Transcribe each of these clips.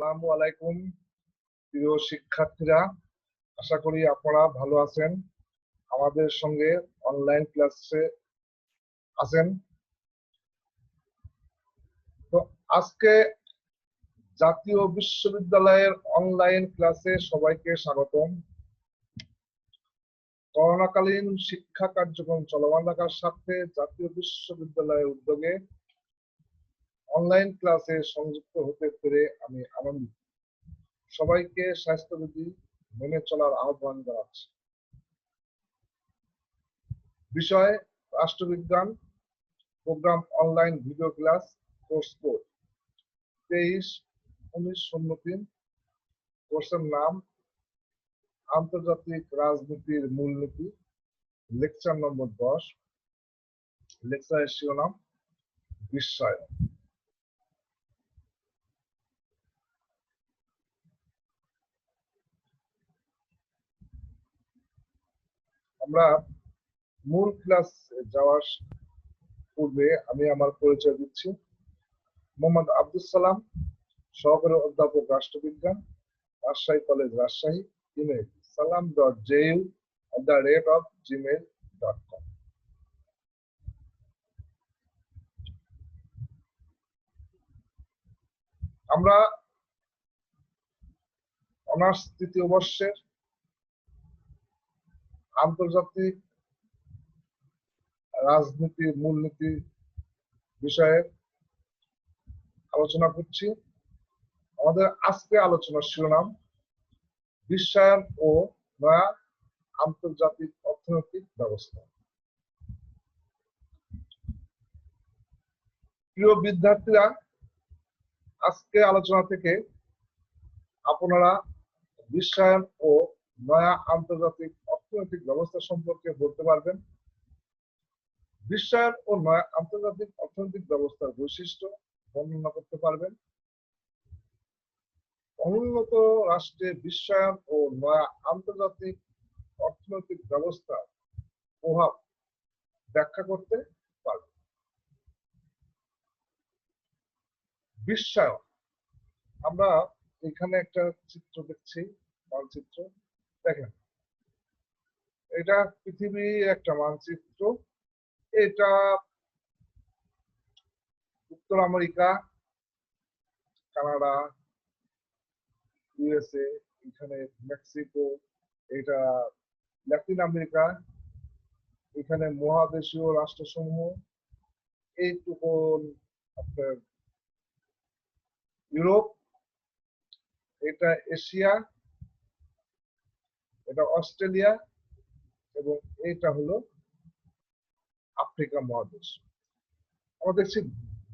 আসসালামু আলাইকুম প্রিয় শিক্ষার্থীরা, আশা করি আপনারা ভালো আছেন। আমাদের সঙ্গে অনলাইন ক্লাসে আছেন। তো আজকে জাতীয় বিশ্ববিদ্যালয়ের অনলাইন ক্লাসে সবাইকে স্বাগতম। করোনাকালীন শিক্ষা কার্যক্রম চলমান রাখার সাথে জাতীয় বিশ্ববিদ্যালয়ের উদ্যোগে অনলাইন ক্লাসে সংযুক্ত হতে পেরে আমি আনন্দিত। সবাইকে স্বাস্থ্যবিধি মেনে চলার আহ্বান জানাচ্ছি। বিষয় রাষ্ট্রবিজ্ঞান, program online video class, course code 23-19-03। কোর্সের নাম আন্তর্জাতিক রাজনীতির মূলনীতি, লেকচার নম্বর 10। লেকচারের শিরোনাম বিশ্বায়ন। আমরা মূল ক্লাস যাওয়ার পূর্বে আমি আমার পরিচয় দিচ্ছি। মোহাম্মদ আব্দুল সালাম, সহকারী অধ্যাপক রাষ্ট্রবিজ্ঞান, Rajshahi college, Rajshahi. Email salam.ju@gmail.com। আমরা অনার্স তৃতীয় বর্ষের আন্তর্জাতিক রাজনীতির মূলনীতি বিষয়ে আলোচনা করছি। আমাদের আজকে আলোচনার শিরোনাম বিশ্বায়ন ও নয়া আন্তর্জাতিক অর্থনৈতিক ব্যবস্থা। প্রিয় বিদ্যার্থীরা, আজকে আলোচনা থেকে আপনারা বিশ্বায়ন ও নয়া আন্তর্জাতিক অর্থনৈতিক ব্যবস্থা সম্পর্কে বলতে পারবেন। বিশ্বায়ন ও নয়া আন্তর্জাতিক অর্থনৈতিক ব্যবস্থার বৈশিষ্ট্য বর্ণনা করতে পারবেন। অনুন্নত রাষ্ট্রে বিশ্বায়ন ও নয়া আন্তর্জাতিক অর্থনৈতিক ব্যবস্থার প্রভাব ব্যাখ্যা করতে পারবেন। বিশ্বায়ন, আমরা এখানে একটা চিত্র দেখছি, মানচিত্র দেখেন। এটা পৃথিবীর একটা মানচিত্র। এটা উত্তর আমেরিকা, কানাডা, ইউএসএ, এখানে মেক্সিকো, এটা লাতিন আমেরিকা, এখানে মহাদেশীয় রাষ্ট্রসমূহ, এইটুকু আপনার ইউরোপ, এটা এশিয়া, এটা অস্ট্রেলিয়া, এবং এটা হলো আফ্রিকা মহাদেশ। আমরা দেখছি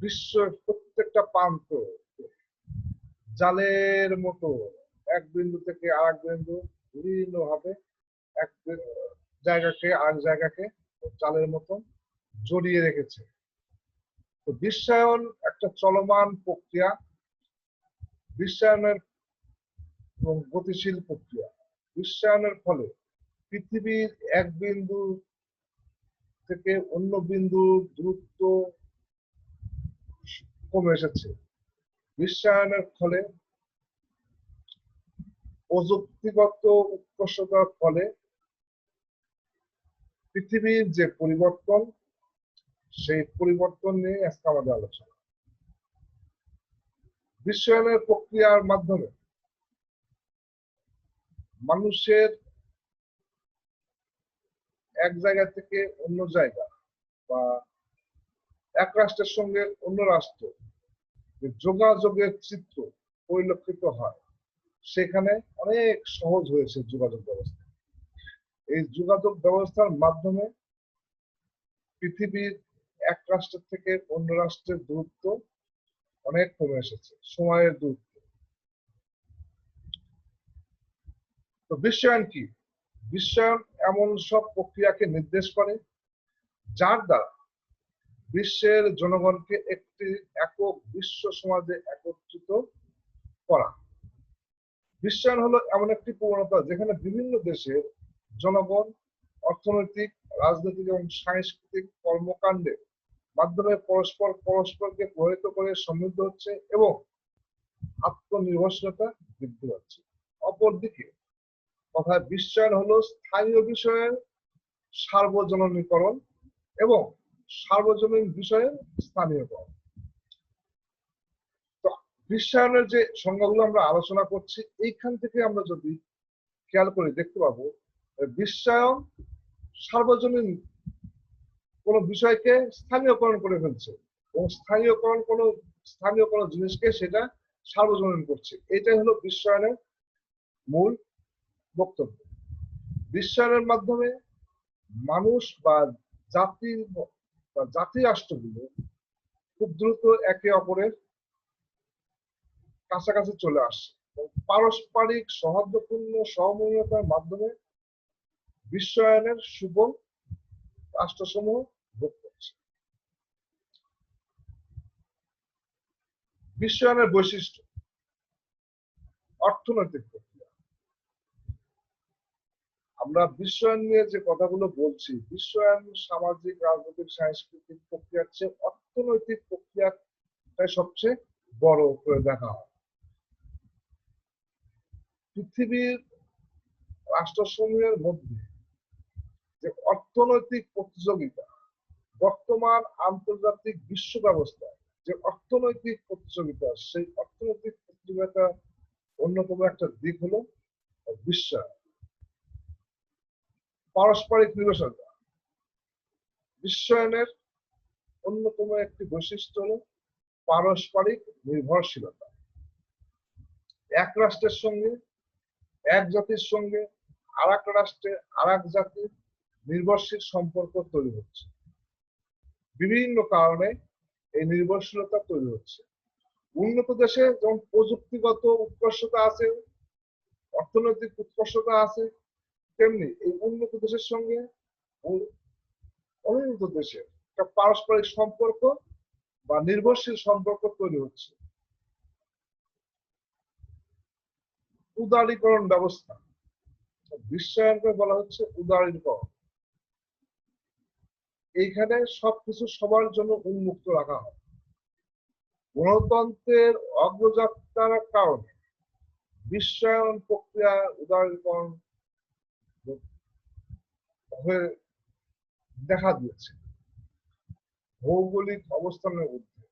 বিশ্বের প্রত্যেকটা প্রান্ত জালের মতো এক বিন্দু থেকে আরেক বিন্দু বিভিন্ন ভাবে এক জায়গাকে আরেক জায়গাকে জালের মতো জড়িয়ে রেখেছে। তো বিশ্বায়ন একটা চলমান প্রক্রিয়া, বিশ্বায়নের এবং গতিশীল প্রক্রিয়া। বিশ্বায়নের ফলে পৃথিবীর এক বিন্দু থেকে অন্য বিন্দুর দূরত্ব কমে এসেছে। বিশ্বায়নের ফলে প্রযুক্তিগত উৎকর্ষতার ফলে পৃথিবীর যে পরিবর্তন, সেই পরিবর্তন নিয়ে আজকে আমাদের আলোচনা। বিশ্বায়নের প্রক্রিয়ার মাধ্যমে মানুষের এক জায়গা থেকে অন্য জায়গা বা এক রাষ্ট্রের সঙ্গে অন্য রাষ্ট্র যোগাযোগের চিত্র পরিলক্ষিত হয়, সেখানে অনেক সহজ হয়েছে যোগাযোগ ব্যবস্থা। এই যোগাযোগ ব্যবস্থার মাধ্যমে পৃথিবীর এক রাষ্ট্র থেকে অন্য রাষ্ট্রের দূরত্ব অনেক কমে এসেছে, সময়ের দূরত্ব। তো বিশ্বায়ন কি? বিশ্বায়ন এমন সব প্রক্রিয়াকে নির্দেশ করে যার দ্বারা বিশ্বের জনগণকে একটি একক বিশ্ব সমাজে একত্রিত করা। বিশ্বায়ন হলো এমন একটি প্রবণতা যেখানে বিভিন্ন দেশের জনগণ অর্থনৈতিক, রাজনৈতিক এবং সাংস্কৃতিক কর্মকাণ্ডের মাধ্যমে পরস্পরকে প্রভাবিত করে সমৃদ্ধ হচ্ছে এবং আত্মনির্ভরশীলতা বৃদ্ধি পাচ্ছে। অপরদিকে কথায় বিশ্বায়ন হলো স্থানীয় বিষয়ের সার্বজনীকরণ এবং সার্বজনীন বিষয়ের স্থানীয়করণ। তো বিশ্বায়নের যে সংজ্ঞাগুলো আমরা আলোচনা করছি, এইখান থেকে আমরা যদি খেয়াল করে দেখতে পাবো বিশ্বায়ন সার্বজনীন কোন বিষয়কে স্থানীয়করণ করে ফেলছে এবং স্থানীয় কোনো জিনিসকে সেটা সার্বজনীন করছে। এটাই হলো বিশ্বায়নের মূল বক্তব্য। বিশ্বায়নের মাধ্যমে মানুষ বা জাতি রাষ্ট্রগুলো খুব দ্রুত একে অপরের কাছাকাছি চলে আসছে এবং পারস্পরিক সৌহার্দ্যপূর্ণ সহমর্মিতার মাধ্যমে বিশ্বায়নের সুফল রাষ্ট্রসমূহ ভোগ করছে। বিশ্বায়নের বৈশিষ্ট্য অর্থনৈতিক প্রক্রিয়া। আমরা বিশ্বায়ন নিয়ে যে কথাগুলো বলছি, বিশ্বায়ন সামাজিক, রাজনৈতিক, সাংস্কৃতিক প্রক্রিয়ার চেয়ে অর্থনৈতিক প্রক্রিয়াটাই সবচেয়ে বড় করে দেখা হয়। পৃথিবীর রাষ্ট্রসমূহের মধ্যে যে অর্থনৈতিক প্রতিযোগিতা, বর্তমান আন্তর্জাতিক বিশ্ব ব্যবস্থায় যে অর্থনৈতিক প্রতিযোগিতা, সেই অর্থনৈতিক প্রতিযোগিতা অন্যতম একটা দিক হলো বিশ্বায়ন। পারস্পরিক নির্ভরশীলতা। বিশ্বায়নের অন্যতম একটি বৈশিষ্ট্য হলো পারস্পরিক নির্ভরশীলতা। এক রাষ্ট্রের সঙ্গে, এক জাতির সঙ্গে আর এক রাষ্ট্রে আর এক জাতির নির্ভরশীল সম্পর্ক তৈরি হচ্ছে। বিভিন্ন কারণে এই নির্ভরশীলতা তৈরি হচ্ছে। উন্নত দেশে যেমন প্রযুক্তিগত উৎকর্ষতা আছে, অর্থনৈতিক উৎকর্ষতা আছে, তেমনি এই উন্নত দেশের সঙ্গে অনুন্নত দেশের একটা পারস্পরিক সম্পর্ক বা নির্ভরশীল সম্পর্ক তৈরি হচ্ছে। উদারীকরণ ব্যবস্থা, বিশ্বায়নকে বলা হচ্ছে উদারীকরণ। এইখানে সবকিছু সবার জন্য উন্মুক্ত রাখা হয়। গণতন্ত্রের অগ্রযাত্রার কারণে বিশ্বায়ন প্রক্রিয়া উদারীকরণ হয়ে দেখা দিয়েছে। ভৌগোলিক অবস্থানের ঊর্ধ্বে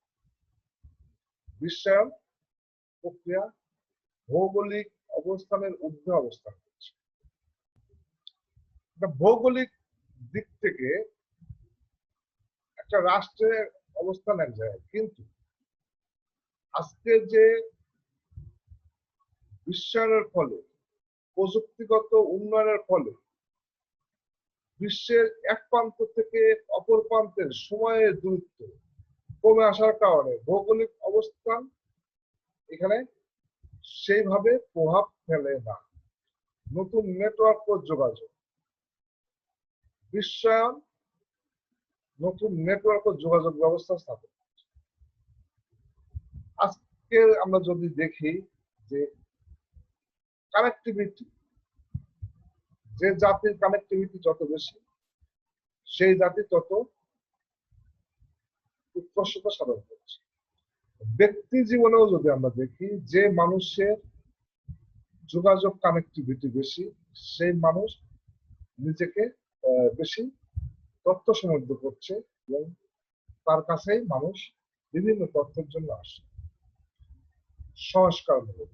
বিশ্বায়ন প্রক্রিয়া ভৌগোলিক অবস্থানের ঊর্ধ্বে অবস্থান করছে। ভৌগোলিক দিক থেকে একটা রাষ্ট্রের অবস্থান এক জায়গায়, কিন্তু আজকে যে বিশ্বায়নের ফলে, প্রযুক্তিগত উন্নয়নের ফলে বিশ্বের এক প্রান্ত থেকে অপর প্রান্তের সময়ের দূরত্ব কমে আসার কারণে ভৌগোলিক অবস্থান এখানে সেইভাবে প্রভাব ফেলে না। নতুন নেটওয়ার্ক ও যোগাযোগ, বিশ্বায়ন নতুন নেটওয়ার্ক ও যোগাযোগ ব্যবস্থা স্থাপন। আজকে আমরা যদি দেখি যে কানেক্টিভিটি, যে জাতির কানেক্টিভিটি যত বেশি, সেই জাতি তত উৎকর্ষতা সাধন করছে। ব্যক্তি জীবনেও যদি আমরা দেখি, যে মানুষের যোগাযোগ কানেক্টিভিটি বেশি, সেই মানুষ নিজেকে বেশি তথ্য সমৃদ্ধ করছে এবং তার কাছেই মানুষ বিভিন্ন তথ্যের জন্য আসে। সংস্কারমূলক,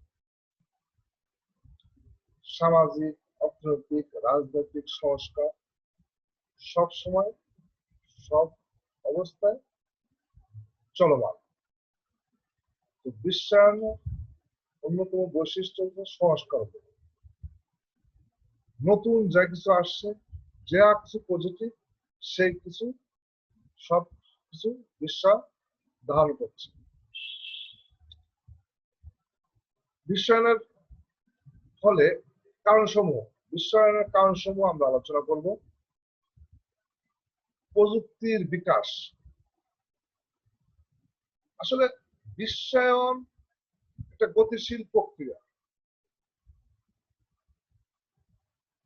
সামাজিক, অর্থনৈতিক, রাজনৈতিক সংস্কার সব সময় সব অবস্থায় চলমান। তো বিশ্বায়নের অন্যতম বৈশিষ্ট্য হচ্ছে সংস্কার। নতুন যা কিছু আসছে, যা কিছু পজিটিভ, সেই কিছু সব কিছু বিশ্বায়ন ধারণ করছে। বিশ্বায়নের ফলে কারণসমূহ, বিশ্বায়নের কারণসমূহ আমরা আলোচনা করব। প্রযুক্তির বিকাশ। আসলে বিশ্বায়ন একটা গতিশীল প্রক্রিয়া।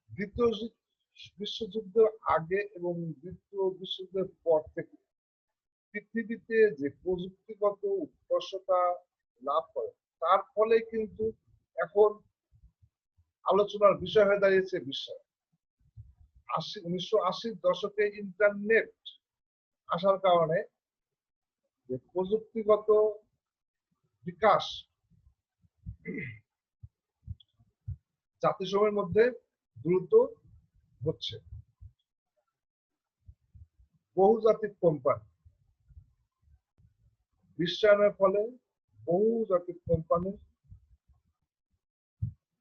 দ্বিতীয় বিশ্বযুদ্ধের আগে এবং দ্বিতীয় বিশ্বযুদ্ধের পর থেকে পৃথিবীতে যে প্রযুক্তিগত উৎকর্ষতা লাভ করে, তার ফলে কিন্তু এখন আলোচনার বিষয় হয়ে দাঁড়িয়েছে বিশ্বায়ন। 1980-র দশকে ইন্টারনেট আসার কারণে যে প্রযুক্তিগত বিকাশ জাতিসমূহের মধ্যে দ্রুত হচ্ছে। বহুজাতিক কোম্পানি বিশ্বায়নের ফলে বহুজাতিক কোম্পানি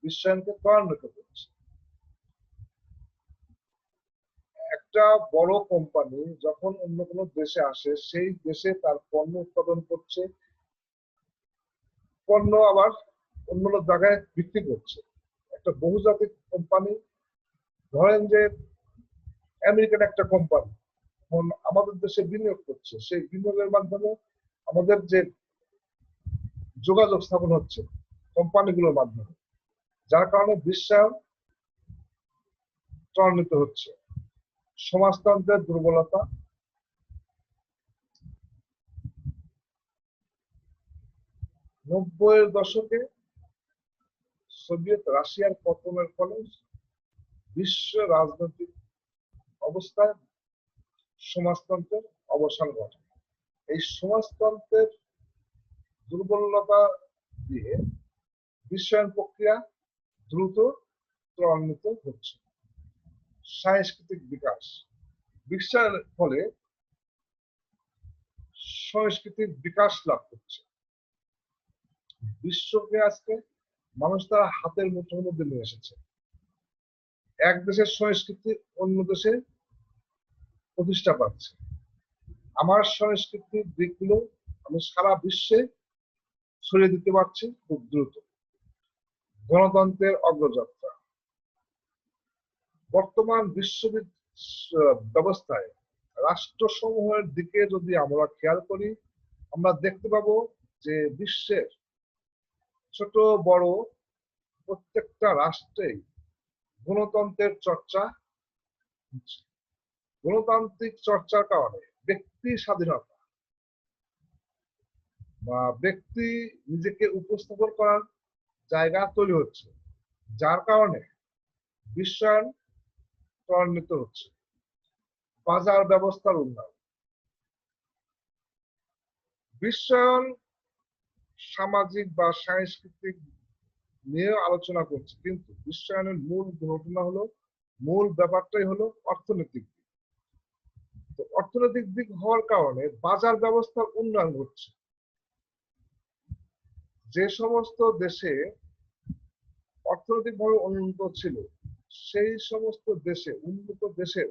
বিশ্বায়নকে ত্বরান্বিত করছে। একটা বড় কোম্পানি যখন অন্য কোনো দেশে আসে, সেই দেশে তার পণ্য উৎপাদন করছে, পণ্য আবার অন্য জায়গায় বিক্রি করছে। একটা বহুজাতিক কোম্পানি, ধরেন যে আমেরিকান একটা কোম্পানি আমাদের দেশে বিনিয়োগ করছে, সেই বিনিয়োগের মাধ্যমে আমাদের যে যোগাযোগ স্থাপন হচ্ছে কোম্পানিগুলোর মাধ্যমে, যার কারণে বিশ্বায়ন ত্বরান্বিত হচ্ছে। সমাজতন্ত্রের দুর্বলতা, নব্বইয়ের দশকে সোভিয়েত রাশিয়ার পতনের ফলে বিশ্ব রাজনৈতিক অবস্থায় সমাজতন্ত্রের অবসান ঘটে। এই সমাজতন্ত্রের দুর্বলতা দিয়ে বিশ্বায়ন প্রক্রিয়া দ্রুত ত্বরান্বিত হচ্ছে। সাংস্কৃতিক বিকাশ, বিশ্বায়নের ফলে সংস্কৃতির বিকাশ লাভ করছে। বিশ্বকে আজকে মানুষ তার হাতের মুঠোর মধ্যে নিয়ে এসেছে। এক দেশের সংস্কৃতি অন্য দেশে প্রতিষ্ঠা পাচ্ছে। আমার সংস্কৃতির দিকগুলো আমি সারা বিশ্বে ছড়িয়ে দিতে পারছি খুব দ্রুত। গণতন্ত্রের অগ্রযাত্রা, বর্তমান বিশ্ব ব্যবস্থায় রাষ্ট্রসমূহের দিকে যদি আমরা খেয়াল করি, আমরা দেখতে পাবো যে বিশ্বের ছোট বড় প্রত্যেকটা রাষ্ট্রেই গণতন্ত্রের চর্চা হচ্ছে। গণতান্ত্রিক চর্চার কারণে ব্যক্তি স্বাধীনতা বা ব্যক্তি নিজেকে উপস্থাপন করার জায়গা তৈরি হচ্ছে, যার কারণে বিশ্বায়ন ত্বরান্বিত হচ্ছে। বাজার ব্যবস্থার উন্নয়ন, বিশ্বায়ন সামাজিক বা সাংস্কৃতিক নিয়ে আলোচনা করছে, কিন্তু বিশ্বায়নের মূল ঘটনা হলো, মূল ব্যাপারটাই হলো অর্থনৈতিক দিক। তো অর্থনৈতিক দিক হওয়ার কারণে বাজার ব্যবস্থার উন্নয়ন ঘটছে। যে সমস্ত দেশে অর্থনৈতিকভাবে উন্নত ছিল, সেই সমস্ত দেশে, উন্নত দেশের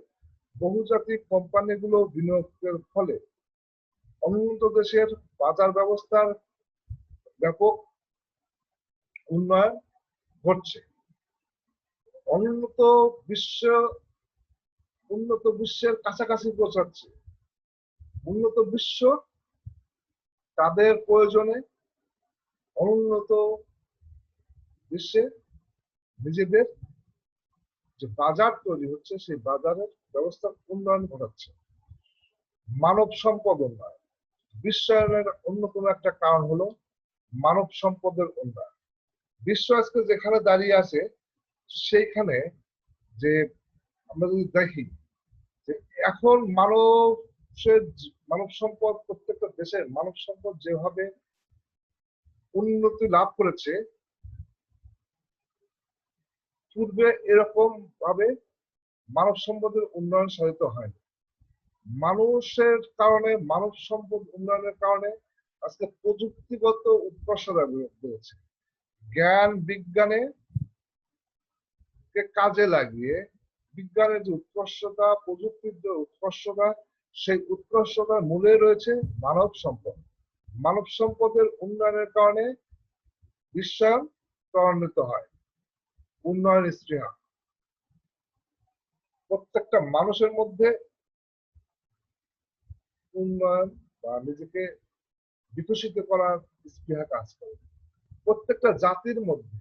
বহুজাতিক কোম্পানিগুলো বিনিয়োগের ফলে অনুন্নত দেশের বাজার ব্যবস্থার ব্যাপক উন্নয়ন ঘটছে। অনুন্নত বিশ্ব উন্নত বিশ্বের কাছাকাছি পৌঁছাচ্ছে। উন্নত বিশ্ব তাদের প্রয়োজনে অনুন্নত বিশ্বে নিজেদের যে বাজার তৈরি হচ্ছে, সেই বাজারের ব্যবস্থার উন্নয়ন ঘটাচ্ছে। মানব সম্পদ উন্নয়ন, বিশ্বায়নের অন্যতম একটা কারণ হলো মানব সম্পদের উন্নয়ন। বিশ্ব আজকে যেখানে দাঁড়িয়ে আছে, সেইখানে যে আমরা যদি দেখি যে এখন মানব সম্পদ, প্রত্যেকটা দেশের মানব সম্পদ যেভাবে উন্নতি লাভ করেছে, পূর্বে এরকম ভাবে মানব সম্পদের উন্নয়ন সাধিত হয়নি। মানুষের কারণে, মানব সম্পদ উন্নয়নের কারণে আজকে প্রযুক্তিগত উৎকর্ষতা বেড়েছে। জ্ঞান বিজ্ঞানে কাজে লাগিয়ে বিজ্ঞানের যে উৎকর্ষতা, প্রযুক্তির যে উৎকর্ষতা, সেই উৎকর্ষতার মূলে রয়েছে মানব সম্পদ। মানব সম্পদের উন্নয়নের কারণে বিশ্বায়ন ত্বরান্বিত হয়। উন্নয়ন স্পৃহা, প্রত্যেকটা মানুষের মধ্যে উন্নয়ন বা নিজেকে বিকশিত করার স্পৃহা কাজ করে। প্রত্যেকটা জাতির মধ্যে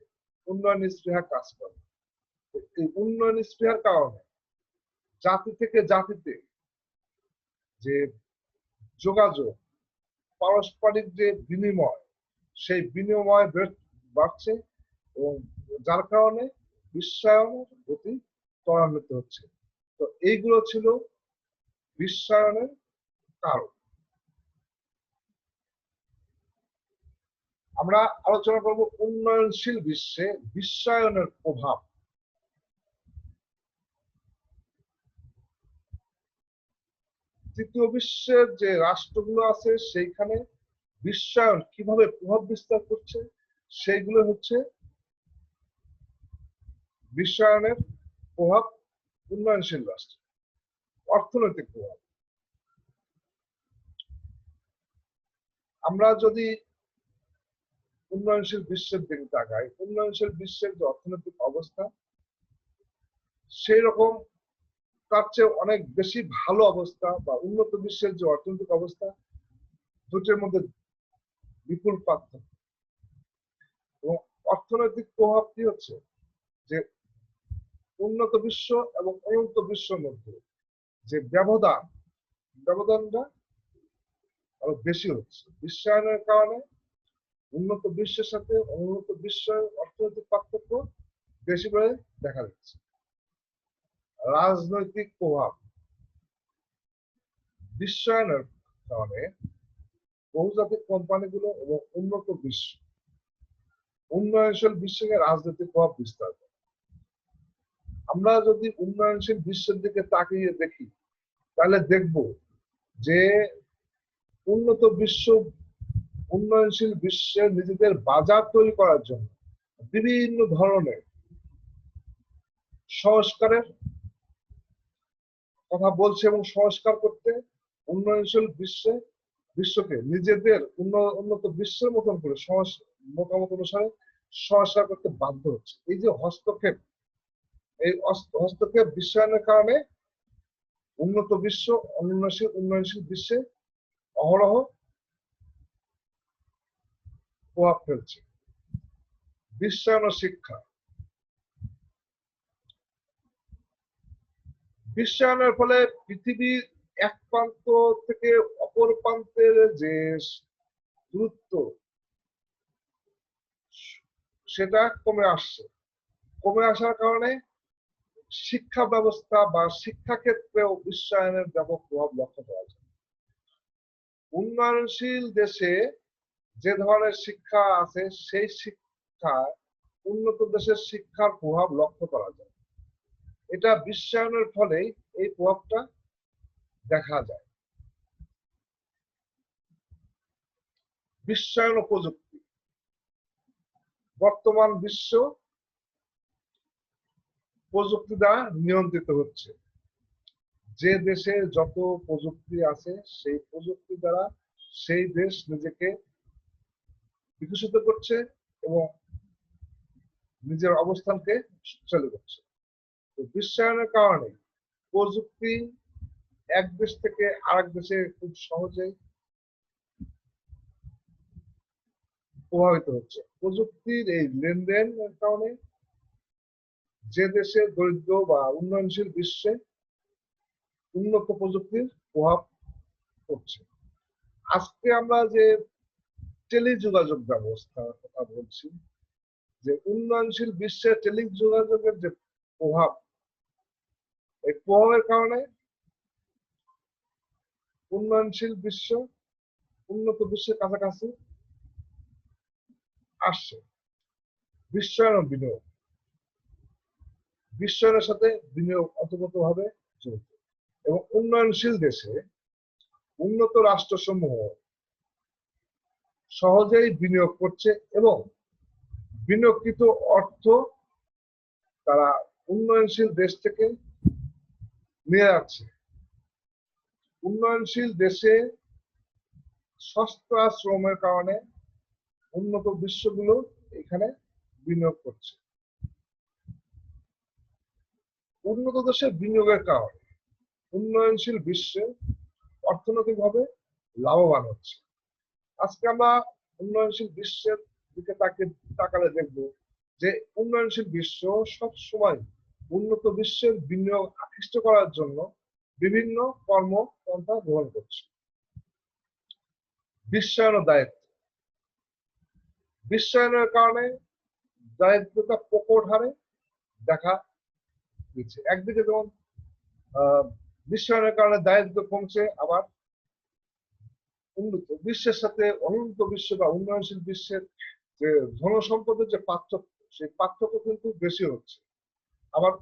উন্নয়ন স্পৃহা কাজ করে। এই উন্নয়ন স্পৃহার কারণে জাতি থেকে জাতিতে যে যোগাযোগ, পারস্পরিক যে বিনিময়, সেই বিনিময় বাড়ছে এবং যার কারণে বিশ্বায়নের গতি ত্বরান্বিত হচ্ছে। তো এইগুলো ছিল বিশ্বায়নের কারণ। আমরা আলোচনা করব উন্নয়নশীল বিশ্বে বিশ্বায়নের প্রভাব। তৃতীয় বিশ্বের যে রাষ্ট্রগুলো আছে সেইখানে বিশ্বায়ন কিভাবে প্রভাব বিস্তার করছে সেইগুলো হচ্ছে বিশ্বায়নের প্রভাব উন্নয়নশীল রাষ্ট্র। অর্থনৈতিক প্রভাব, আমরা যদি উন্নয়নশীল বিশ্বের দিকে তাকাই, উন্নয়নশীল বিশ্বের যে অর্থনৈতিক অবস্থা সেই রকম তার চেয়ে অনেক বেশি ভালো অবস্থা বা উন্নত বিশ্বের যে অর্থনৈতিক অবস্থা দুটোর মধ্যে বিপুল পার্থক্য। এবং অর্থনৈতিক প্রভাব কি হচ্ছে যে উন্নত বিশ্ব এবং উন্নত বিশ্বের মধ্যে যে ব্যবধানটা আরো বেশি হচ্ছে। বিশ্বায়নের কারণে উন্নত বিশ্বের সাথে অনুন্নত বিশ্বের অর্থনৈতিক পার্থক্য বেশি করে দেখা যাচ্ছে। রাজনৈতিক প্রভাব, বিশ্বায়নের কারণে বহুজাতিক কোম্পানিগুলো এবং উন্নয়নশীল বিশ্বে রাজনৈতিক প্রভাব বিস্তার করে। আমরা যদি উন্নয়নশীল বিশ্বের দিকে তাকিয়ে দেখি তাহলে দেখব যে উন্নয়নশীল বিশ্বে নিজেদের বাজার তৈরি করার জন্য বিভিন্ন ধরনের সংস্কারের কথা বলছে এবং সংস্কার করতে উন্নয়নশীল বিশ্বকে নিজেদের উন্নত বিশ্বের মতন করে মতামত অনুসারে সংস্কার করতে বাধ্য হচ্ছে। এই যে হস্তক্ষেপ বিশ্বায়নের কারণে উন্নত বিশ্ব উন্নয়নশীল বিশ্বে অহরহ প্রভাব ফেলছে। বিশ্বায়ন ও শিক্ষা, বিশ্বায়নের ফলে পৃথিবীর এক প্রান্ত থেকে অপর প্রান্তের যে দূরত্ব সেটা কমে আসার কারণে শিক্ষা ব্যবস্থা বা শিক্ষা ক্ষেত্রেও বিশ্বায়নের ব্যাপক প্রভাব লক্ষ্য করা যায়। উন্নয়নশীল দেশে যে ধরনের শিক্ষা আছে সেই শিক্ষা উন্নত দেশের শিক্ষার প্রভাব লক্ষ্য করা যায়। এটা বিশ্বায়নের ফলেই এই প্রভাবটা দেখা যায়। বিশ্বায়ন ও প্রযুক্তি, বর্তমান বিশ্ব প্রযুক্তি দ্বারা নিয়ন্ত্রিত হচ্ছে। যে দেশে যত প্রযুক্তি আছে সেই প্রযুক্তি দ্বারা সেই দেশ নিজেকে বিকশিত করছে এবং নিজের অবস্থানকে শক্তিশালী করছে। তো বিশ্বায়নের কারণে প্রযুক্তি এক দেশ থেকে আরেক দেশে খুব সহজেই প্রভাবিত হচ্ছে। প্রযুক্তির এই লেনদেনের কারণে যে দেশে দরিদ্র বা উন্নয়নশীল বিশ্বে উন্নত প্রযুক্তির প্রভাব পড়ছে। আজকে আমরা যে টেলিযোগাযোগ ব্যবস্থার কথা বলছি, যে উন্নয়নশীল বিশ্বে টেলিযোগাযোগের যে প্রভাব, এই প্রভাবের কারণে উন্নয়নশীল বিশ্ব উন্নত বিশ্বের কাছাকাছি আসছে। বিশ্বায়ন ও বিনিয়োগ, বিশ্বায়নের সাথে বিনিয়োগ ওতপ্রোতভাবে জড়িত এবং উন্নয়নশীল দেশে উন্নত রাষ্ট্রসমূহ সহজেই বিনিয়োগ করছে এবং বিনিয়োগকৃত অর্থ তারা উন্নয়নশীল দেশ থেকে নিয়ে যাচ্ছে। উন্নয়নশীল দেশে সস্তা শ্রমের কারণে উন্নত বিশ্বগুলো এখানে বিনিয়োগ করছে। উন্নত দেশে বিনিয়োগের কারণে উন্নয়নশীল বিশ্বে অর্থনৈতিকভাবে লাভবান হচ্ছে। আজকে আমরা উন্নয়নশীল বিশ্বের দিকে তাকালে দেখব যে উন্নয়নশীল বিশ্ব সব সময় উন্নত বিশ্বের বিনিয়োগ আকৃষ্ট করার জন্য বিভিন্ন কর্মপন্থা গ্রহণ করছে। বিশ্বায়ন ও দায়িত্ব, বিশ্বায়নের কারণে দারিদ্রতা প্রকট হারে দেখা দিচ্ছে। একদিকে যেমন বিশ্বায়নের কারণে দারিদ্র কমছে, আবার উন্নত বিশ্বের সাথে অনুন্নত বিশ্ব বা উন্নয়নশীল বিশ্বের যে ধনসম্পদের যে পার্থক্য, সেই পার্থক্য কিন্তু বেশি হচ্ছে। আবার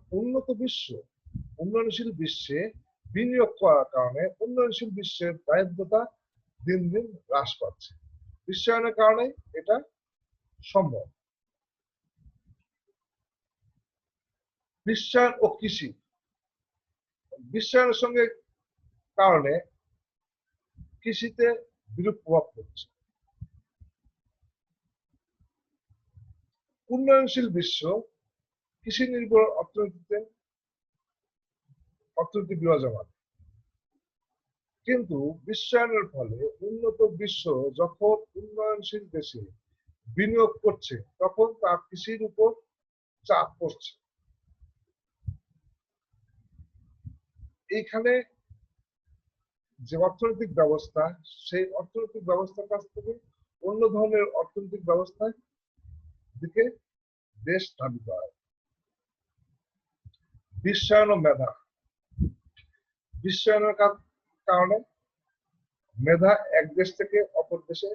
উন্নয়নশীল বিশ্বে বিনিয়োগ করার কারণে উন্নয়নশীল বিশ্বের দারিদ্রতা দিন দিন হ্রাস পাচ্ছে। বিশ্বায়নের কারণে এটা সম্ভব। বিশ্বায়ন ও কৃষি, বিশ্বায়নের সঙ্গে কারণে কৃষিতে বিরূপ প্রভাব পড়ছে। উন্নয়নশীল বিশ্ব কৃষি নির্ভর অর্থনীতি বিরাজমান, কিন্তু বিশ্বায়নের ফলে উন্নত বিশ্ব যখন উন্নয়নশীল দেশে বিনিয়োগ করছে তখন তা কৃষির উপর চাপ পড়ছে। এইখানে যে অর্থনৈতিক ব্যবস্থা, সেই অর্থনৈতিক ব্যবস্থার কাছ থেকে অন্য ধরনের অর্থনৈতিক ব্যবস্থার দিকে দেশ ধাবিত হয়। বিশ্বায়ন ও মেধা, বিশ্বায়নের কারণে মেধা এক দেশ থেকে অপর দেশে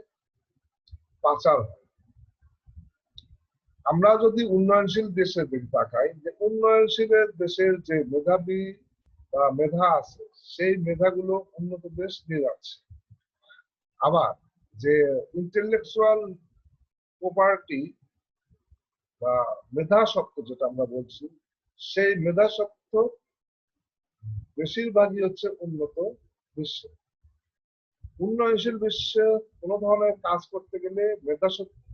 পাচার হয়। আমরা যদি উন্নয়নশীল দেশের দিকে তাকাই, যে উন্নয়নশীল দেশের যে মেধাবী বা মেধা আছে, সেই মেধাগুলো উন্নত দেশ নিয়ে যাচ্ছে। আবার যে ইন্টেলেকচুয়াল প্রপার্টি বা মেধাস্বত্ব যেটা আমরা বলছি, সেই মেধাস্বত্ব বেশিরভাগই হচ্ছে উন্নত বিশ্বে। উন্নয়নশীল বিশ্বে কোনো ধরনের কাজ করতে গেলে মেধাস্বত্ব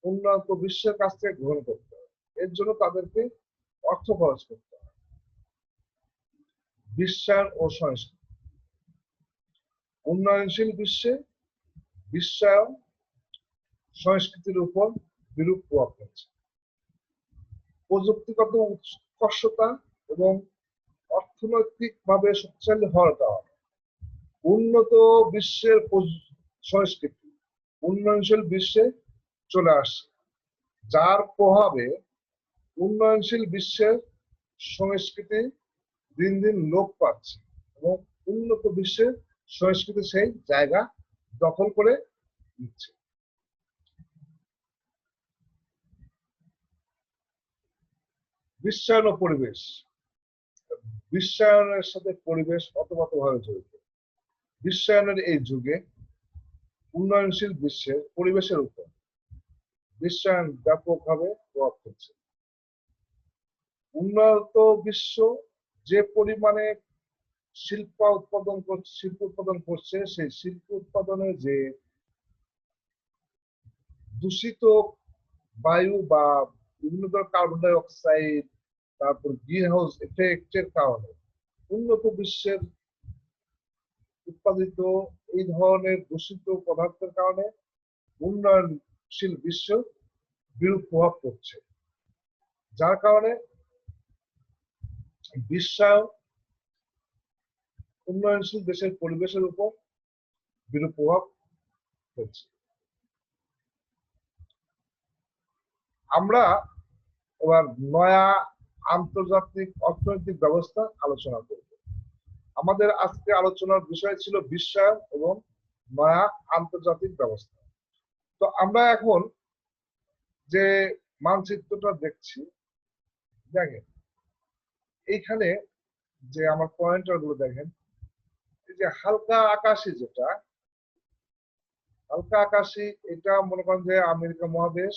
উন্নত বিশ্বের কাছ থেকে গ্রহণ করতে হয়, এর জন্য তাদেরকে অর্থ খরচ করতে হয়। বিশ্বায়ন ও সংস্কৃতি, উন্নয়নশীল বিশ্বে বিশ্বায়ন সংস্কৃতির উপর বিরূপ প্রভাব ফেলছে। প্রযুক্তিগত উৎকর্ষতা এবং অর্থনৈতিকভাবে শক্তিশালী হওয়ার কারণে উন্নত বিশ্বের সংস্কৃতি উন্নয়নশীল বিশ্বে চলে আসছে, যার প্রভাবে উন্নয়নশীল বিশ্বের সংস্কৃতি দিন দিন লোপ পাচ্ছে এবং উন্নত বিশ্বের সংস্কৃতি সেই জায়গা দখল করে নিচ্ছে। বিশ্বায়ন ও পরিবেশ, বিশ্বায়নের সাথে পরিবেশ ওতপ্রোতভাবে জড়িত। বিশ্বায়নের এই যুগে উন্নয়নশীল বিশ্বের পরিবেশের উপর বিশ্বায়ন ব্যাপকভাবে প্রভাব ফেলছে। উন্নত বিশ্ব যে পরিমাণে শিল্প উৎপাদন করছে, সেই শিল্প উৎপাদনে যে দূষিত বায়ু বা বিভিন্ন ধরনের কার্বন ডাই অক্সাইড, তারপর গ্রিন হাউস এফেক্টের কারণে উন্নত বিশ্বের উৎপাদিত এই ধরনের দূষিত পদার্থের কারণে উন্নয়নশীল বিশ্ব বিরূপ প্রভাব পড়ছে, যার কারণে বিশ্বায়ন উন্নয়নশীল দেশের পরিবেশের উপর বিরূপ প্রভাব ফেলছে। আমরা এবার নয়া আন্তর্জাতিক অর্থনৈতিক ব্যবস্থা আলোচনা করব। আমাদের আজকে আলোচনার বিষয় ছিল বিশ্বায়ন এবং নয়া আন্তর্জাতিক ব্যবস্থা। তো আমরা এখন যে মানচিত্রটা দেখছি, দেখেন এইখানে যে আমার পয়েন্টার গুলো দেখেন, এই যে হালকা আকাশি, যেটা হালকা আকাশি, এটা মনে করেন যে আমেরিকা মহাদেশ,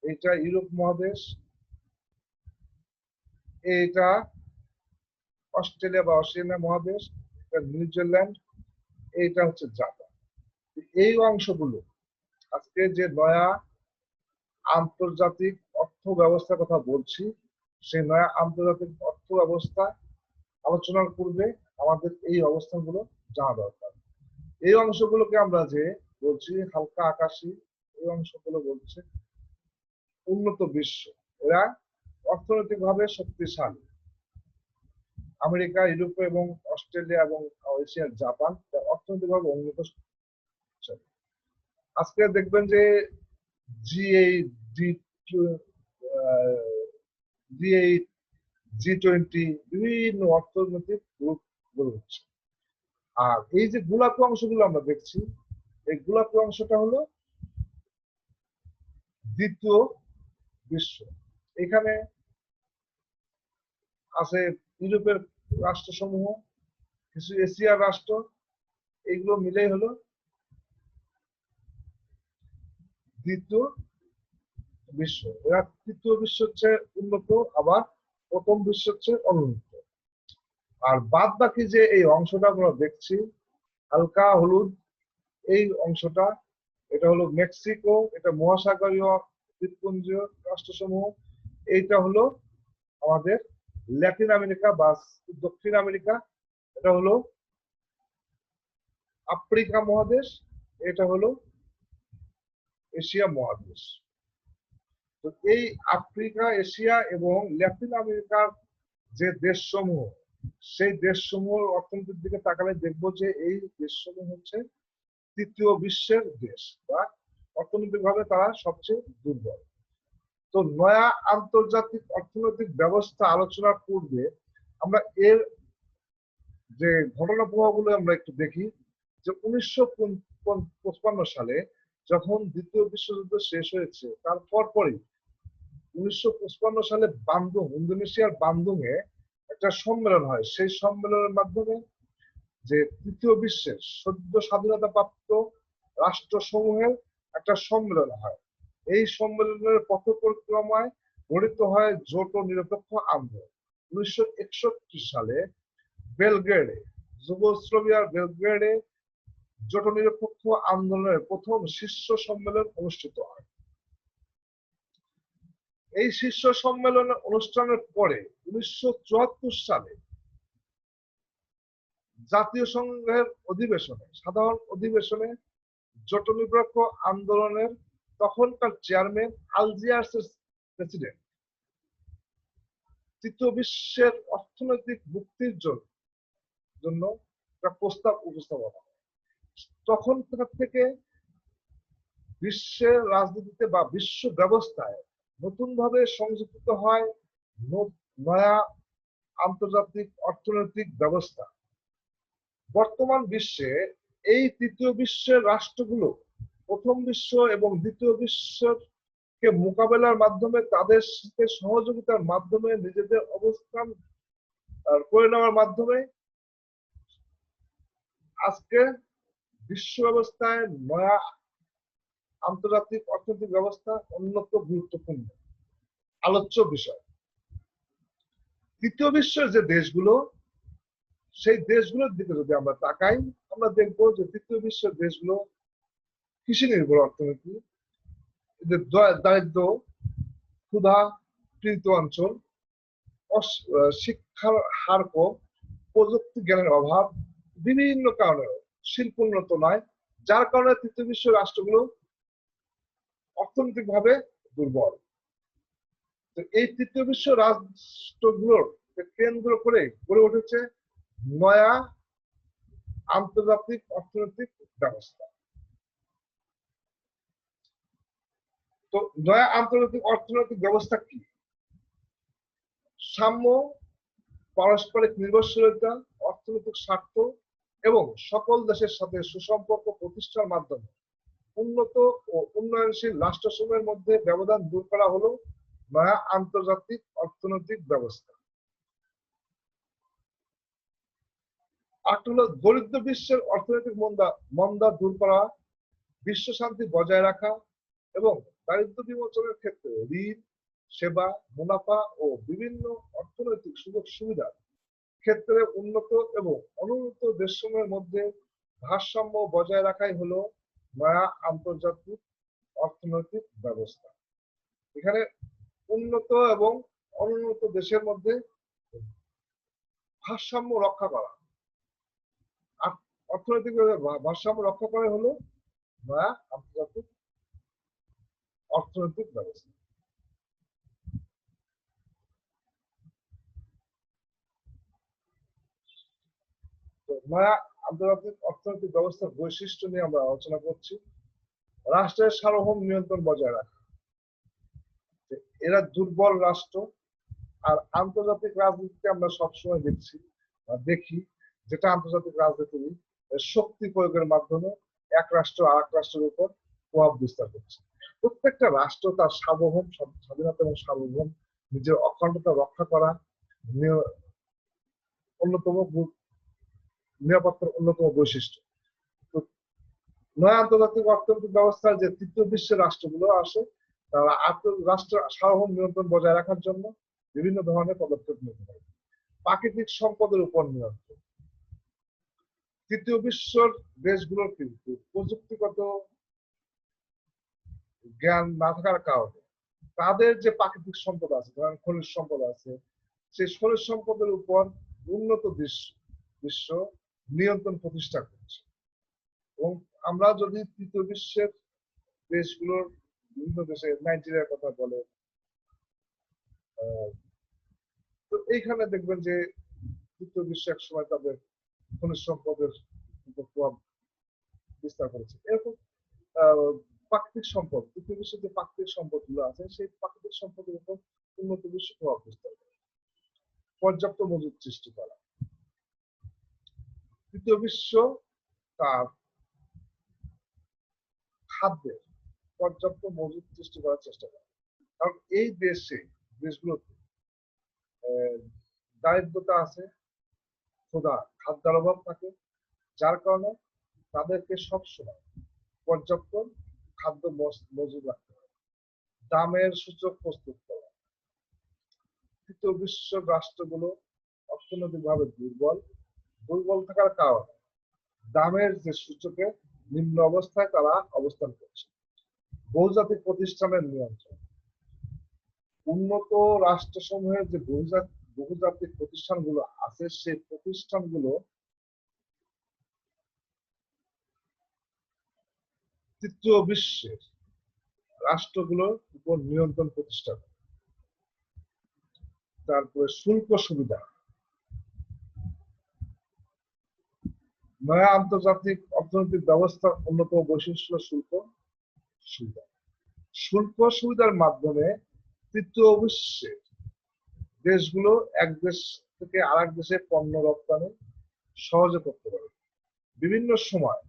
এটা ইউরোপ মহাদেশ, এটা অস্ট্রেলিয়া বা অস্ট্রেলিয়া মহাদেশ, এটা নিউজিল্যান্ড, এইটা হচ্ছে জাপান। এই অংশগুলো আজকে যে নয়া আন্তর্জাতিক অর্থ ব্যবস্থার কথা বলছি, সেই নয়া আন্তর্জাতিক অর্থ ব্যবস্থা আলোচনার পূর্বে আমাদের এই অবস্থানগুলো জানা দরকার। এই অংশগুলোকে আমরা যে বলছি হালকা আকাশী, এই অংশগুলো বলছে উন্নত বিশ্ব, এরা অর্থনৈতিকভাবে শক্তিশালী। আমেরিকা, ইউরোপ এবং অস্ট্রেলিয়া এবং এশিয়ার জাপান অর্থনৈতিকভাবে উন্নত। আজকে দেখবেন যে G8, G8, G20 বিভিন্ন অর্থনৈতিক গ্রুপ গড়ে উঠছে। আর এই যে গোলাপি অংশগুলো আমরা দেখছি, এই গোলাপি অংশটা হলো দ্বিতীয় বিশ্ব। এখানে আছে ইউরোপের রাষ্ট্রসমূহ, কিছু এশিয়ার রাষ্ট্র, এইগুলো মিলেই হলো দ্বিতীয় বিশ্ব। এরা তৃতীয় বিশ্ব হচ্ছে উন্নত, আবার প্রথম বিশ্ব হচ্ছে অনুন্নত। আর বাদ বাকি যে এই অংশটা আমরা দেখছি হালকা হলুদ, এই অংশটা, এটা হলো মেক্সিকো, এটা মহাসাগরীয় দ্বীপপুঞ্জীয় রাষ্ট্রসমূহ। এইটা হলো আমাদের ল্যাটিন আমেরিকা বা দক্ষিণ আমেরিকা, এটা হলো আফ্রিকা মহাদেশ, এটা হলো এশিয়া মহাদেশ। তো এই আফ্রিকা, এশিয়া এবং ল্যাটিন আমেরিকার যে দেশসমূহ, সেই দেশসমূহের অর্থনীতির দিকে তাকালে দেখবো যে এই দেশসমূহ হচ্ছে তৃতীয় বিশ্বের দেশ, বা অর্থনৈতিকভাবে তারা সবচেয়ে দুর্বল। তো নয়া আন্তর্জাতিক অর্থনৈতিক ব্যবস্থা আলোচনার পূর্বে আমরা এর যে ঘটনা প্রবাহগুলো আমরা একটু দেখি। যে 1955 সালে যখন দ্বিতীয় বিশ্বযুদ্ধ শেষ হয়েছে, তার পরপরই 1955 সালে বান্দুং, ইন্দোনেশিয়ার বান্দুংয়ে একটা সম্মেলন হয়। সেই সম্মেলনের মাধ্যমে যে তৃতীয় বিশ্বের সদ্য স্বাধীনতা প্রাপ্ত রাষ্ট্রসমূহের একটা সম্মেলন হয়। এই সম্মেলনের পথ পরিক্রমায় গঠিত হয় জোট ও নিরপেক্ষ আন্দোলন। 1961 সালে বেলগ্রেডে, যুগোস্লাভিয়ার বেলগ্রেডে জোট নিরপেক্ষ আন্দোলনের প্রথম শীর্ষ সম্মেলন অনুষ্ঠিত হয়। এই শীর্ষ সম্মেলন অনুষ্ঠানের পরে 1974 সালে জাতীয় সংঘের অধিবেশনে, সাধারণ অধিবেশনে জোট নিরপেক্ষ আন্দোলনের তখনকার চেয়ারম্যান, আলজিয়ার্সের প্রেসিডেন্ট, তৃতীয় বিশ্বের অর্থনৈতিক মুক্তির জন্য একটা প্রস্তাব উপস্থাপন হয়। তখন থেকে বিশ্বের রাজনীতিতে বা বিশ্ব ব্যবস্থায় নতুনভাবে সংযুক্ত হয় নয়া আন্তর্জাতিক অর্থনৈতিক ব্যবস্থা। বর্তমান বিশ্বে এই তৃতীয় বিশ্বের রাষ্ট্রগুলো প্রথম বিশ্ব এবং দ্বিতীয় বিশ্বের কে মোকাবেলার মাধ্যমে, তাদের সাথে সহযোগিতার মাধ্যমে, নিজেদের অবস্থান করে নেওয়ার মাধ্যমে আজকে বিশ্ব ব্যবস্থায় নয়া আন্তর্জাতিক অর্থনৈতিক ব্যবস্থা অন্যত গুরুত্বপূর্ণ আলোচ্য বিষয়। তৃতীয় বিশ্বের যে দেশগুলো, সেই দেশগুলোর দিকে যদি আমরা তাকাই, আমরা দেখবো যে তৃতীয় বিশ্বের দেশগুলো কৃষি নির্ভর অর্থনীতি, এদের দারিদ্র, ক্ষুধা পীড়িত অঞ্চল, শিক্ষার হার কম, প্রযুক্তি জ্ঞানের অভাব, বিভিন্ন কারণে শিল্প উন্নত নয়, যার কারণে তৃতীয় বিশ্ব রাষ্ট্রগুলো অর্থনৈতিক ভাবে দুর্বল। তো এই তৃতীয় বিশ্ব রাষ্ট্রগুলোর কেন্দ্র করে গড়ে উঠেছে নয়া আন্তর্জাতিক অর্থনৈতিক ব্যবস্থা। তো নয়া আন্তর্জাতিক অর্থনৈতিক ব্যবস্থা কি? সাম্য, পারস্পরিক নির্ভরশীলতা, অর্থনৈতিক স্বার্থ এবং সকল দেশের সাথে সুসম্পর্ক প্রতিষ্ঠার মাধ্যমে উন্নত ও উন্নয়নশীল রাষ্ট্রসমূহের মধ্যে ব্যবধান দূর করা হলো নয়া আন্তর্জাতিক অর্থনৈতিক ব্যবস্থা। হলো দরিদ্র বিশ্বের অর্থনৈতিক মন্দা দূর করা, বিশ্ব শান্তি বজায় রাখা এবং দারিদ্র বিমোচনের ক্ষেত্রে ঋণ, সেবা, মুনাফা ও বিভিন্ন অর্থনৈতিক সুযোগ সুবিধার ক্ষেত্রে উন্নত এবং অনুন্নত দেশসমূহের মধ্যে ভারসাম্য বজায় রাখাই হলো নয়া আন্তর্জাতিক অর্থনৈতিক ব্যবস্থা। এখানে উন্নত এবং অনুন্নত দেশের মধ্যে ভারসাম্য রক্ষা করা, অর্থনৈতিক ভারসাম্য রক্ষা করা হলো নয়া আন্তর্জাতিক অর্থনৈতিক ব্যবস্থা। নয়া আন্তর্জাতিক অর্থনৈতিক ব্যবস্থার বৈশিষ্ট্য নিয়ে আমরা আলোচনা করছি। রাষ্ট্রের সার্বভৌম নিয়ন্ত্রণ বজায় রাখা। এরা দুর্বল রাষ্ট্র। আর আন্তর্জাতিক রাজনীতিতে আমরা সবসময় দেখি যেটা আন্তর্জাতিক রাজনীতি শক্তি প্রয়োগের মাধ্যমে এক রাষ্ট্র আর এক রাষ্ট্রের উপর প্রভাব বিস্তার করছে। প্রত্যেকটা রাষ্ট্র তার সার্বভৌম স্বাধীনতা এবং সার্বভৌম নিজের অখণ্ডতা রক্ষা করা অন্যতম নিরাপত্তার অন্যতম বৈশিষ্ট্য। নয় আন্তর্জাতিক অর্থনৈতিক ব্যবস্থার যে তৃতীয় বিশ্বের রাষ্ট্রগুলো আসে, তারা রাষ্ট্র সার্বভৌম নিয়ন্ত্রণ বজায় রাখার জন্য বিভিন্ন ধরনের পদক্ষেপ নিতে পারে। প্রাকৃতিক সম্পদের উপর নিয়ন্ত্রণ। তৃতীয় বিশ্বের দেশগুলোর কিন্তু প্রযুক্তিগত জ্ঞান না থাকার কারণে তাদের যে প্রাকৃতিক সম্পদ আছে, ধরেন খনিজ সম্পদ আছে, সেই খনিজ সম্পদের উপর উন্নত বিশ্ব নিয়ন্ত্রণ প্রতিষ্ঠা করছে। এবং আমরা যদি তৃতীয় বিশ্বের দেশগুলোর বিভিন্ন দেশে নাইজেরিয়ার কথা বলে, তো এইখানে দেখবেন যে তৃতীয় বিশ্ব এক সময় তাদের খনিজ সম্পদের উপর প্রভাব বিস্তার করেছে। এরকম প্রাকৃতিক সম্পদ, তৃতীয় বিশ্বের যে প্রাকৃতিক সম্পদ গুলো আছে, সেই প্রাকৃতিক সম্পদের উপর উন্নত বিশ্ব প্রভাব বিস্তার করে। পর্যাপ্ত মজুদ সৃষ্টি করা। তৃতীয় বিশ্ব তার খাদ্যের পর্যাপ্ত মজুদ সৃষ্টি করার চেষ্টা করে। কারণ এই দেশগুলোতে দারিদ্রতা আছে, ক্ষুধা, খাদ্যের অভাব থাকে, যার কারণে তাদেরকে সবসময় পর্যাপ্ত খাদ্য মজুদ রাখতে হবে। দামের সূচক প্রস্তুত করা। তৃতীয় বিশ্ব রাষ্ট্রগুলো অর্থনৈতিকভাবে দুর্বল থাকার কারণে দামের যে সূচকে নিম্ন অবস্থায় তারা অবস্থান করছে। বহুজাতিক প্রতিষ্ঠানের নিয়ন্ত্রণ। উন্নত রাষ্ট্রসমূহের যে বহুজাতিক প্রতিষ্ঠানগুলো আছে, সেই প্রতিষ্ঠানগুলো তৃতীয় বিশ্বের রাষ্ট্রগুলোর উপর নিয়ন্ত্রণ প্রতিষ্ঠা করে। তারপরে শুল্ক সুবিধা। নয়া আন্তর্জাতিক অর্থনৈতিক ব্যবস্থার অন্যতম বৈশিষ্ট্য শুল্ক সুবিধা। শুল্ক সুবিধার মাধ্যমে তৃতীয় বিশ্বের দেশগুলো এক দেশ থেকে আরেক দেশে পণ্য রপ্তানি সহজে করতে পারে। বিভিন্ন সময়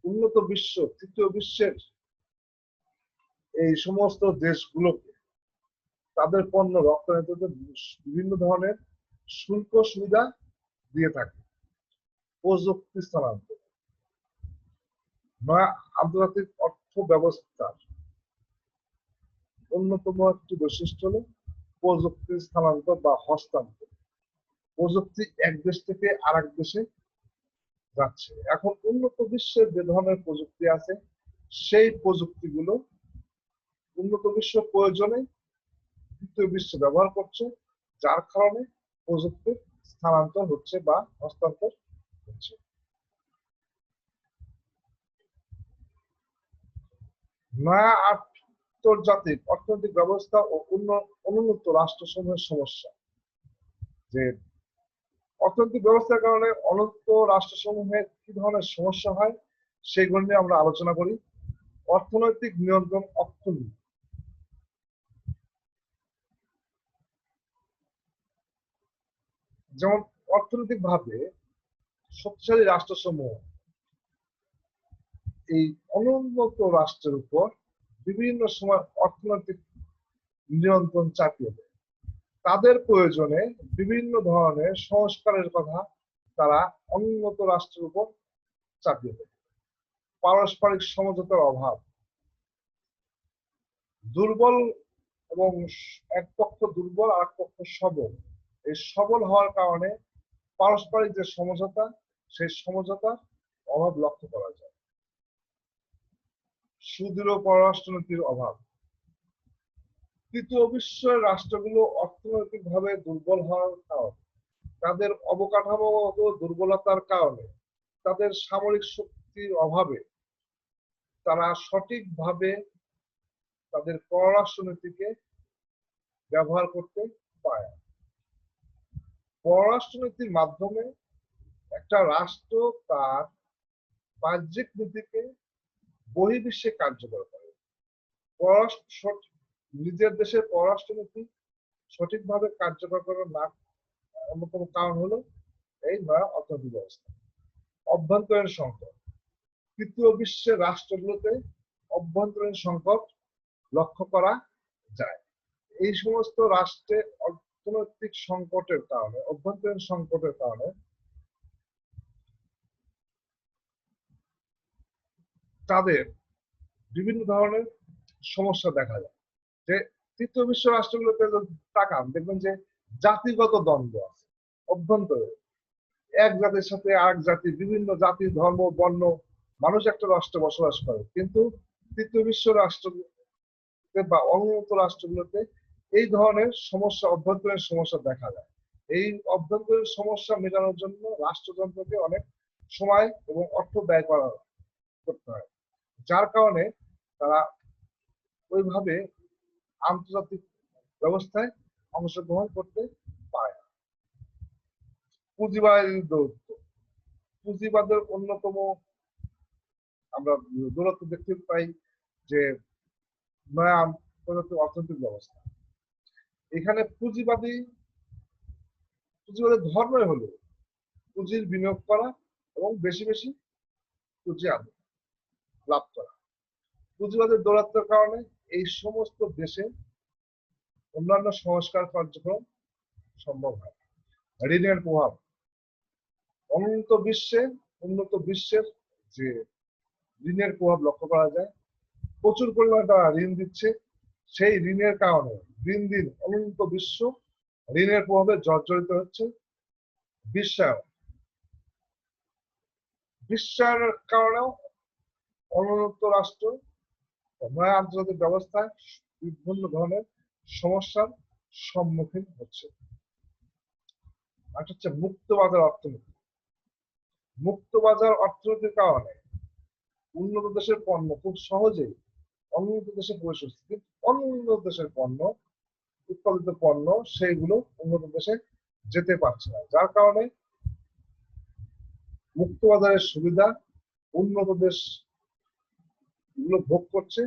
উন্নত বিশ্ব তৃতীয় বিশ্বের এই সমস্ত দেশগুলোকে তাদের পণ্য রপ্তানিতে বিভিন্ন ধরনের শুল্ক সুবিধা দিয়ে থাকে। প্রযুক্তি স্থানান্তর। নয়া আন্তর্জাতিক অর্থ ব্যবস্থার অন্যতম একটি বৈশিষ্ট্য হল প্রযুক্তি স্থানান্তর বা হস্তান্তর। প্রযুক্তি এক দেশ থেকে আরেক দেশে যাচ্ছে। এখন উন্নত বিশ্বের যে ধরনের প্রযুক্তি আছে, সেই প্রযুক্তিগুলো উন্নত বিশ্ব প্রয়োজনে তৃতীয় বিশ্বে ব্যবহার করছে, যার কারণে প্রযুক্তির স্থানান্তর হচ্ছে বা হস্তান্তর হচ্ছে। নয়া আন্তর্জাতিক অর্থনৈতিক ব্যবস্থা ও অনুন্নত রাষ্ট্রসমূহের সমস্যা। যে অর্থনৈতিক ব্যবস্থার কারণে অনুন্নত রাষ্ট্রসমূহের কি ধরনের সমস্যা হয়, সেগুলো নিয়ে আমরা আলোচনা করি। অর্থনৈতিক নিয়ন্ত্রণ অক্ষুণ্ণ। যেমন অর্থনৈতিক ভাবে শক্তিশালী রাষ্ট্রসমূহ এই অনুন্নত রাষ্ট্রের উপর বিভিন্ন সময় অর্থনৈতিক নিয়ন্ত্রণ চাপিয়ে দেয়। তাদের প্রয়োজনে বিভিন্ন ধরনের সংস্কারের কথা তারা অনুন্নত রাষ্ট্রের উপর চাপিয়ে দেয়। পারস্পরিক সমঝোতার অভাব। দুর্বল এবং এক পক্ষ দুর্বল আর এক পক্ষ সবল। এই সবল হওয়ার কারণে পারস্পরিক যে সমঝোতা, সেই সমঝোতার অভাব লক্ষ্য করা যায়। সুদৃঢ় পররাষ্ট্রনীতির অভাব। তৃতীয় বিশ্বের রাষ্ট্রগুলো অর্থনৈতিকভাবে দুর্বল হওয়ার কারণে, তাদের অবকাঠামোগত দুর্বলতার কারণে, তাদের সামরিক শক্তির অভাবে তারা সঠিকভাবে তাদের পররাষ্ট্রনীতিকে ব্যবহার করতে পারে। পররাষ্ট্রনীতির মাধ্যমে একটা রাষ্ট্র তার বাহ্যিক নীতিকে বহির্বিশ্বে কার্যকর করে। নিজের দেশের পররাষ্ট্রনীতি সঠিকভাবে কার্যকর করার না অন্যতম কারণ হলো এই নয়া অর্থনৈতিক ব্যবস্থা। অভ্যন্তরীণ সংকট, তৃতীয় বিশ্বের রাষ্ট্রগুলোতে অভ্যন্তরীণ সংকট লক্ষ্য করা যায়। এই সমস্ত রাষ্ট্রে অর্থনৈতিক সংকটের কারণে, অভ্যন্তরীণ সংকটের কারণে তাদের বিভিন্ন ধরনের সমস্যা দেখা যায়। যে তৃতীয় বিশ্ব রাষ্ট্রগুলোতে তাকান, দেখবেন যে জাতিগত দ্বন্দ্ব আছে অভ্যন্তরে। এক জাতির সাথে আরেক জাতি, বিভিন্ন জাতি, ধর্ম, বর্ণ মানুষ একটা রাষ্ট্রে বসবাস করে, কিন্তু তৃতীয় বিশ্ব রাষ্ট্রগুলোতে বা অনুন্নত রাষ্ট্রগুলোতে এই ধরনের সমস্যা, অভ্যন্তরীণ সমস্যা দেখা যায়। এই অভ্যন্তরীণ সমস্যা মেটানোর জন্য রাষ্ট্রযন্ত্রকে অনেক সময় এবং অর্থ ব্যয় করতে হয়, যার কারণে তারা ওইভাবে আন্তর্জাতিক ব্যবস্থায় অংশগ্রহণ করতে পারে না। পুঁজিবাদী দৌত্য, পুঁজিবাদের অন্যতম আমরা দৌরাত্ম্য দেখতে পাই যে নয়া আন্তর্জাতিক অর্থনৈতিক ব্যবস্থা। এখানে পুঁজিবাদের ধর্মই হলো পুঁজির বিনিয়োগ করা এবং বেশি বেশি পুঁজি লাভ করা। পুঁজিবাদের দৌরাত্ম্যের কারণে এই সমস্ত দেশে অন্যান্য সংস্কার কার্যক্রম সম্ভব হয়। ঋণের প্রভাব, উন্নত বিশ্বের যে ঋণের প্রভাব লক্ষ্য করা যায়। প্রচুর পরিমাণে তারা ঋণ দিচ্ছে, সেই ঋণের কারণে দিন দিন উন্নত বিশ্ব ঋণের প্রভাবে জর্জরিত হচ্ছে। বিশ্বায়নের কারণেও অনুন্নত রাষ্ট্র নয়া আন্তর্জাতিক ব্যবস্থায় বিভিন্ন ধরনের সমস্যার সম্মুখীন হচ্ছে। আর হচ্ছে মুক্তবাজার অর্থনীতি। মুক্তবাজার অর্থনীতির কারণে উন্নত দেশের পণ্য খুব সহজেই অনুন্নত দেশে প্রবেশ করছে, কিন্তু অনুন্নত দেশের পণ্য, উৎপাদিত পণ্য সেইগুলো উন্নত দেশে যেতে পারছে না, যার কারণে মুক্তবাজারের সুবিধা উন্নত দেশ গুলো ভোগ করছে,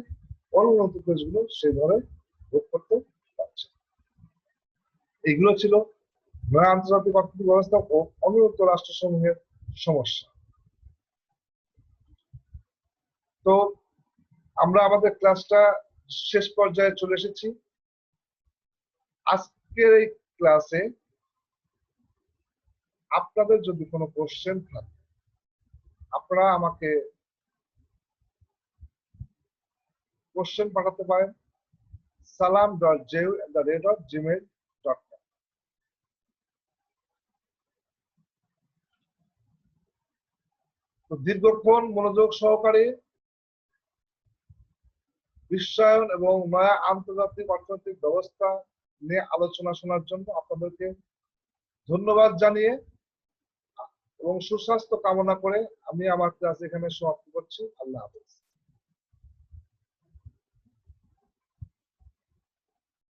অনুন্নত দেশগুলো সেভাবে ভোগ করতে পারছে। এগুলো ছিল নয়া আন্তর্জাতিক অর্থনৈতিক ব্যবস্থা ও অনুন্নত রাষ্ট্রসমূহের সমস্যা। তো আমরা আমাদের ক্লাসটা শেষ পর্যায়ে চলে এসেছি। আজকের এই ক্লাসে আপনাদের যদি কোনো কোশ্চেন থাকে, আপনারা আমাকে কোশ্চেন পাঠাতে পারেন salam.jeu@gmail.com। তো দীর্ঘক্ষণ মনোযোগ সহকারে বিশ্বায়ন এবং নয়া আন্তর্জাতিক অর্থনৈতিক ব্যবস্থা নিয়ে আলোচনা শোনার জন্য আপনাদেরকে ধন্যবাদ জানিয়ে এবং সুস্বাস্থ্য কামনা করে আমি আমার ক্লাস এখানে সমাপ্ত করছি। আল্লাহ হাফেজ।